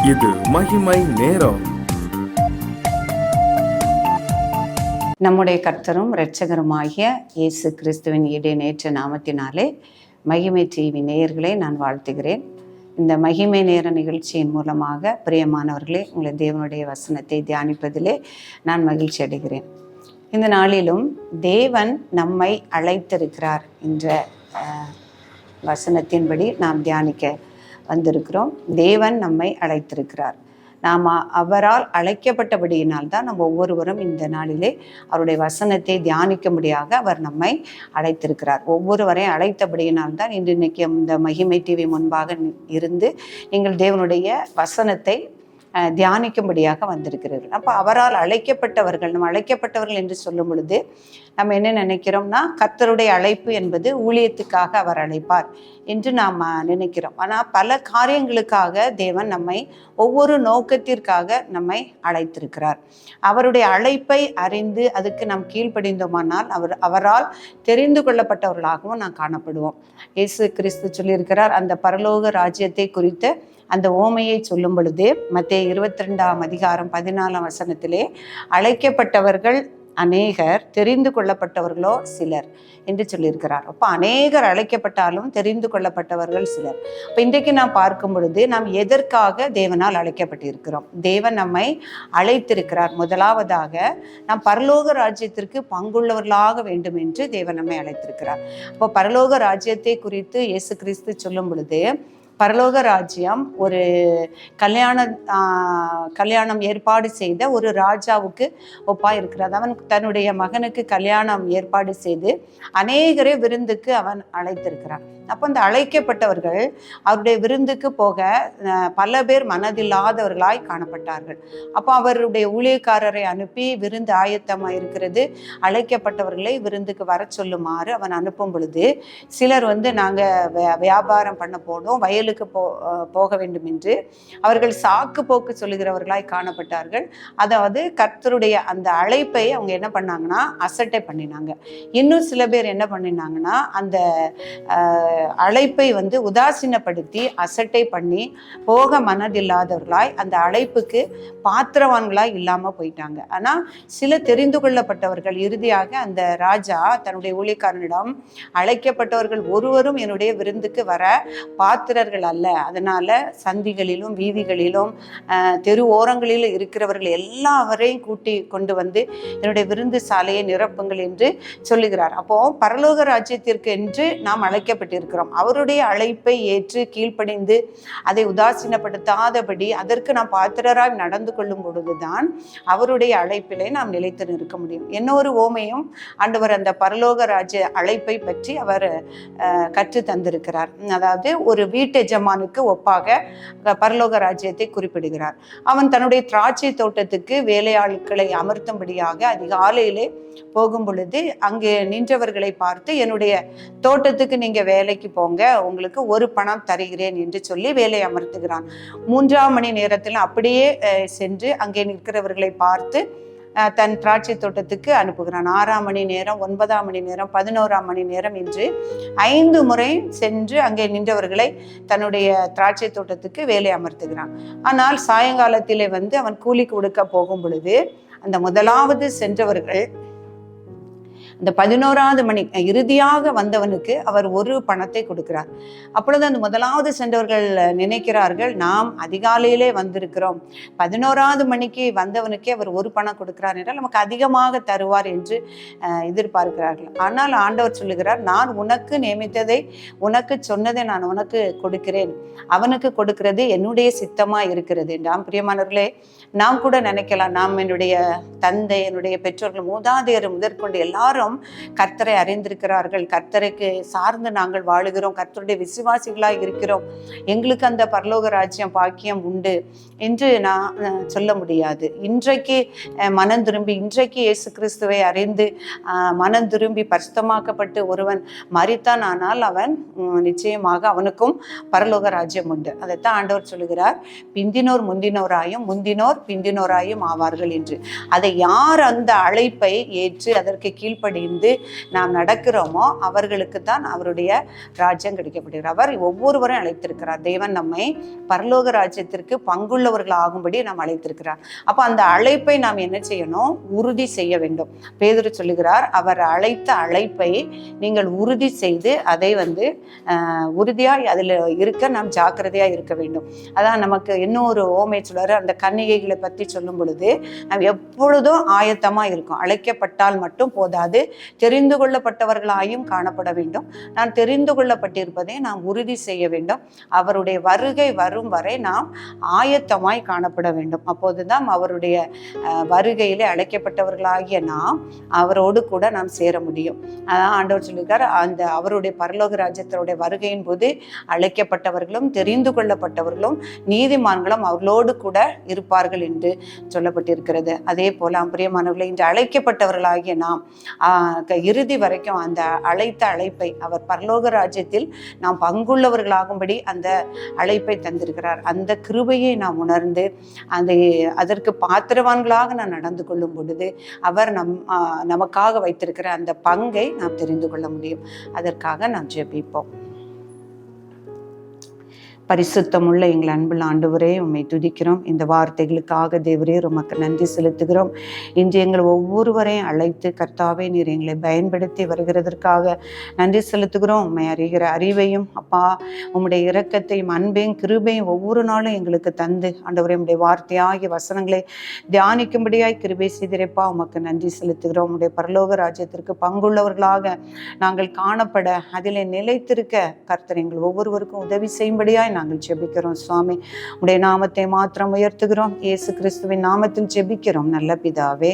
இது மகிமை நேரம். நம்முடைய கர்த்தரும் இரட்சகருமாகிய இயேசு கிறிஸ்துவின் இடைநேற்ற நாமத்தினாலே மகிமை டிவி நேயர்களை நான் வாழ்த்துகிறேன். இந்த மகிமை நேர நிகழ்ச்சியின் மூலமாக பிரியமானவர்களே, உங்களை தேவனுடைய வசனத்தை தியானிப்பதிலே நான் மகிழ்ச்சி அடைகிறேன். இந்த நாளிலும் தேவன் நம்மை அழைத்திருக்கிறார் என்ற வசனத்தின்படி நாம் தியானிக்க வந்திருக்கிறோம். தேவன் நம்மை அழைத்திருக்கிறார். நாம் அவரால் அழைக்கப்பட்டபடியினால் தான் நம்ம ஒவ்வொருவரும் இந்த நாளிலே அவருடைய வசனத்தை தியானிக்கும்படியாக அவர் நம்மை அழைத்திருக்கிறார். ஒவ்வொருவரையும் அழைத்தபடியினால் தான் இன்னைக்கு இந்த மகிமை டிவி முன்பாக இருந்து நீங்கள் தேவனுடைய வசனத்தை தியானிக்கும்படியாக வந்திருக்கிறீர்கள். அப்போ அவரால் அழைக்கப்பட்டவர்கள், நம்ம அழைக்கப்பட்டவர்கள் என்று சொல்லும் பொழுது நம்ம என்ன நினைக்கிறோம்னா, கர்த்தருடைய அழைப்பு என்பது ஊழியத்துக்காக அவர் அழைப்பார் என்று நாம் நினைக்கிறோம். ஆனால் பல காரியங்களுக்காக தேவன் நம்மை ஒவ்வொரு நோக்கத்திற்காக நம்மை அழைத்திருக்கிறார். அவருடைய அழைப்பை அறிந்து அதுக்கு நாம் கீழ்ப்படிந்தோமானால் அவரால் தெரிந்து கொள்ளப்பட்டவர்களாகவும் நாம் காணப்படுவோம். இயேசு கிறிஸ்து சொல்லியிருக்கிறார், அந்த பரலோக ராஜ்யத்தை குறித்த அந்த ஓமையை சொல்லும் பொழுது மத்தேயு 22:14 அழைக்கப்பட்டவர்கள் அநேகர், தெரிந்து கொள்ளப்பட்டவர்களோ சிலர் என்று சொல்லியிருக்கிறார். அப்போ அநேகர் அழைக்கப்பட்டாலும் தெரிந்து கொள்ளப்பட்டவர்கள் சிலர். இப்போ இன்றைக்கு நாம் பார்க்கும் பொழுது நாம் எதற்காக தேவனால் அழைக்கப்பட்டிருக்கிறோம்? தேவன் நம்மை அழைத்திருக்கிறார். முதலாவதாக நாம் பரலோக ராஜ்யத்திற்கு பங்குள்ளவர்களாக வேண்டும் என்று தேவன் நம்மை அழைத்திருக்கிறார். அப்போ பரலோக ராஜ்யத்தை குறித்து இயேசு கிறிஸ்து சொல்லும் பொழுது, பரலோக ராஜ்யம் ஒரு கல்யாணம் ஏற்பாடு செய்த ஒரு ராஜாவுக்கு ஒப்பா இருக்கிறது. அவன் தன்னுடைய மகனுக்கு கல்யாணம் ஏற்பாடு செய்து அநேகரை விருந்துக்கு அவன் அழைத்திருக்கிறான். அப்போ அந்த அழைக்கப்பட்டவர்கள் அவருடைய விருந்துக்கு போக பல பேர் மனதில்லாதவர்களாய் காணப்பட்டார்கள். அப்போ அவருடைய ஊழியக்காரரை அனுப்பி விருந்து ஆயத்தமாக இருக்கிறது, அழைக்கப்பட்டவர்களை விருந்துக்கு வர சொல்லுமாறு அவன் அனுப்பும் பொழுது சிலர் நாங்கள் வியாபாரம் பண்ண போனோம், வயலுக்கு போக வேண்டும் என்று அவர்கள் சாக்கு போக்கு சொல்லுகிறவர்களாய் காணப்பட்டார்கள். அதாவது கர்த்தருடைய அந்த அழைப்பை அவங்க என்ன பண்ணாங்கன்னா அசட்டை பண்ணினாங்க. இன்னும் சில பேர் என்ன பண்ணினாங்கன்னா அந்த அழைப்பை உதாசீனப்படுத்தி அசட்டை பண்ணி போக மனதில்லாதவர்களாய் அந்த அழைப்புக்கு பாத்திரவான்களாய் இல்லாம போயிட்டாங்க. ஆனா சில தெரிந்து கொள்ளப்பட்டவர்கள் இறுதியாக அந்த ராஜா தன்னுடைய ஊழியக்காரனிடம், அழைக்கப்பட்டவர்கள் ஒருவரும் என்னுடைய விருந்துக்கு வர பாத்திரர்கள் அல்ல, அதனால சந்திகளிலும் வீதிகளிலும் தெரு ஓரங்களிலும் இருக்கிறவர்கள் எல்லாவரையும் கூட்டி கொண்டு வந்து என்னுடைய விருந்து சாலையை நிரப்புங்கள் என்று சொல்லுகிறார். அப்போ பரலோக ராஜ்யத்திற்கு என்று நாம் அழைக்கப்பட்டிருக்கிறோம். அவருடைய அழைப்பை ஏற்று கீழ்ப்படிந்து அதை உதாசீனப்படுத்தாதபடி அதற்கு நாம் பாத்திரராய் நடந்து கொள்ளும் பொழுதுதான் அவருடைய அழைப்பிலே நாம் நிலைத்து நிற்க முடியும். இன்னொரு ஓமையும் ஆண்டவர் அந்த பரலோக ராஜ்ய அழைப்பை பற்றி அவர் கற்று தந்திருக்கிறார். அதாவது ஒரு வீட்டெஜமானுக்கு ஒப்பாக பரலோக ராஜ்யத்தை குறிப்பிடுகிறார். அவன் தன்னுடைய திராட்சை தோட்டத்துக்கு வேலையாட்களை அமர்த்தும்படியாக அதிகாலையிலே போகும் பொழுது அங்கே நின்றவர்களை பார்த்து, என்னுடைய தோட்டத்துக்கு நீங்க வேலைக்கு போங்க, உங்களுக்கு ஒரு பணம் தருகிறேன் என்று சொல்லி வேலை அமர்த்துகிறான். 3ஆம் மணி நேரத்தில் அப்படியே சென்று அங்கே நிற்கிறவர்களை பார்த்து தன் திராட்சை தோட்டத்துக்கு அனுப்புகிறான். 6ஆம் மணி நேரம், 9ஆம் மணி நேரம், 11ஆம் மணி நேரம் என்று 5 முறை சென்று அங்கே நின்றவர்களை தன்னுடைய திராட்சை தோட்டத்துக்கு வேலை அமர்த்துகிறான். ஆனால் சாயங்காலத்திலே அவன் கூலி கொடுக்க போகும் பொழுது அந்த முதலாவது சென்றவர்கள் அந்த 11ஆவது மணி இறுதியாக வந்தவனுக்கு அவர் ஒரு பணத்தை கொடுக்கிறார். அப்பொழுது அந்த முதலாவது சென்றவர்கள் நினைக்கிறார்கள், நாம் அதிகாலையிலே வந்திருக்கிறோம், 11ஆவது மணிக்கு வந்தவனுக்கே அவர் ஒரு பணம் கொடுக்கிறார் என்றால் நமக்கு அதிகமாக தருவார் என்று எதிர்பார்க்கிறார்கள். ஆனால் ஆண்டவர் சொல்லுகிறார், நான் உனக்கு நியமித்ததை, உனக்கு சொன்னதை நான் உனக்கு கொடுக்கிறேன், அவனுக்கு கொடுக்கிறது என்னுடைய சித்தமா இருக்கிறது என்றாம். பிரியமானவர்களே, நாம் கூட நினைக்கலாம், நாம் என்னுடைய தந்தை, என்னுடைய பெற்றோர்கள், மூதாதையர் முதற்கொண்டு எல்லாரும் கர்த்தரை அறிந்திருக்கிறார்கள், கர்த்தருக்கு சார்ந்து நாங்கள் வாழுகிறோம், கர்த்தருடைய விசுவாசிகளாக இருக்கிறோம், எங்களுக்கு அந்த பரலோக ராஜ்யம் பாக்கியம் உண்டு என்று நான் சொல்ல முடியாது. இன்றைக்கு மனம் திரும்பி, இன்றைக்கு இயேசு கிறிஸ்துவை அறிந்து மனம் திரும்பி பரிசுத்தமாக்கப்பட்டு ஒருவன் மரித்தான், ஆனால் அவன் நிச்சயமாக அவனுக்கும் பரலோக ராஜ்யம் உண்டு. அதைத்தான் ஆண்டவர் சொல்லுகிறார், பிந்தினோர் முந்தினோராயும் முந்தினோர் பிந்தினோராயும் ஆவார்கள் என்று. அதை யார் அந்த அழைப்பை ஏற்று அதற்கு கீழ்ப்படி கீழ்ப்படிந்து நாம் நடக்கிறோமோ அவர்களுக்கு தான் அவருடைய ராஜ்யம் கிடைக்கப்படுகிறது. அவர் ஒவ்வொருவரையும் அழைத்திருக்கிறார். தேவன் நம்மை பரலோக ராஜ்யத்திற்கு பங்குள்ளவர்கள் ஆகும்படி நாம் அழைத்திருக்கிறார். அப்போ அந்த அழைப்பை நாம் என்ன செய்யணும்? உறுதி செய்ய வேண்டும். பேதுரு சொல்லுகிறார், அவர் அழைத்த அழைப்பை நீங்கள் உறுதி செய்து அதை உறுதியாய் அதில் இருக்க நாம் ஜாக்கிரதையா இருக்க வேண்டும். அதான் நமக்கு இன்னும் ஒரு ஓமை சொல்றாரு, அந்த கன்னிகைகளை பற்றி சொல்லும் பொழுது நாம் எப்பொழுதும் ஆயத்தமா இருக்கும். அழைக்கப்பட்டால் மட்டும் போதாது, தெரிந்து கொள்ளப்பட்டவர்களாயும் காணப்பட வேண்டும். நான் தெரிந்து கொள்ளப்பட்டிருப்பதை நாம் உறுதி செய்ய வேண்டும். அவருடைய வருகை வரும் வரை நாம் ஆயத்தமாய் காணப்பட வேண்டும். அப்போதுதான் அவருடைய வருகையிலே அழைக்கப்பட்டவர்களாகிய நாம் அவரோடு கூட நாம் சேர முடியும். அதான் ஆண்டவர் சொல்லியிருக்கார், அந்த அவருடைய பரலோக ராஜ்யத்தினுடைய வருகையின் போது அழைக்கப்பட்டவர்களும் தெரிந்து கொள்ளப்பட்டவர்களும் நீதிமான்களும் அவர்களோடு கூட இருப்பார்கள் என்று சொல்லப்பட்டிருக்கிறது. அதே போல பிரியமானவர்களை, இன்று அழைக்கப்பட்டவர்களாகிய நாம் இறுதி வரைக்கும் அந்த அழைத்த அழைப்பை, அவர் பரலோக ராஜ்யத்தில் நாம் பங்குள்ளவர்களாகும்படி அந்த அழைப்பை தந்திருக்கிறார். அந்த கிருபையை நாம் உணர்ந்து அதற்கு பாத்திரவான்களாக நாம் நடந்து கொள்ளும் பொழுது அவர் நமக்காக வைத்திருக்கிற அந்த பங்கை நாம் தெரிந்து கொள்ள முடியும். அதற்காக நாம் ஜெபிப்போம். பரிசுத்தமுள்ள எங்கள் அன்புள்ள ஆண்டவரே, உம்மை துதிக்கிறோம். இந்த வார்த்தைகளுக்காக தேவரே உமக்கு நன்றி செலுத்துகிறோம். இன்று எங்கள் ஒவ்வொருவரையும் அழைத்து கர்த்தாவே நீர் எங்களை பயன்படுத்தி வருகிறதற்காக நன்றி செலுத்துகிறோம். உம்மை அறிகிற அறிவையும் அப்பா உம்முடைய இரக்கத்தையும் அன்பையும் கிருபையும் ஒவ்வொரு நாளும் எங்களுக்கு தந்து ஆண்டவரே உம்முடைய வார்த்தையாகிய வசனங்களை தியானிக்கும்படியாய் கிருபை செய்திருப்பா. உமக்கு நன்றி செலுத்துகிறோம். உம்முடைய பரலோக ராஜ்யத்திற்கு பங்குள்ளவர்களாக நாங்கள் காணப்பட அதிலே நிலைத்திருக்க கர்த்தர் எங்கள் ஒவ்வொருவருக்கும் உதவி செய்யும்படியாய் நாங்கள் ஜெபிக்கிறோம். சுவாமி, உடைய நாமத்தை மாத்திரம் உயர்த்துகிறோம். இயேசு கிறிஸ்துவின் நாமத்தில் ஜெபிக்கிறோம் நல்ல பிதாவே.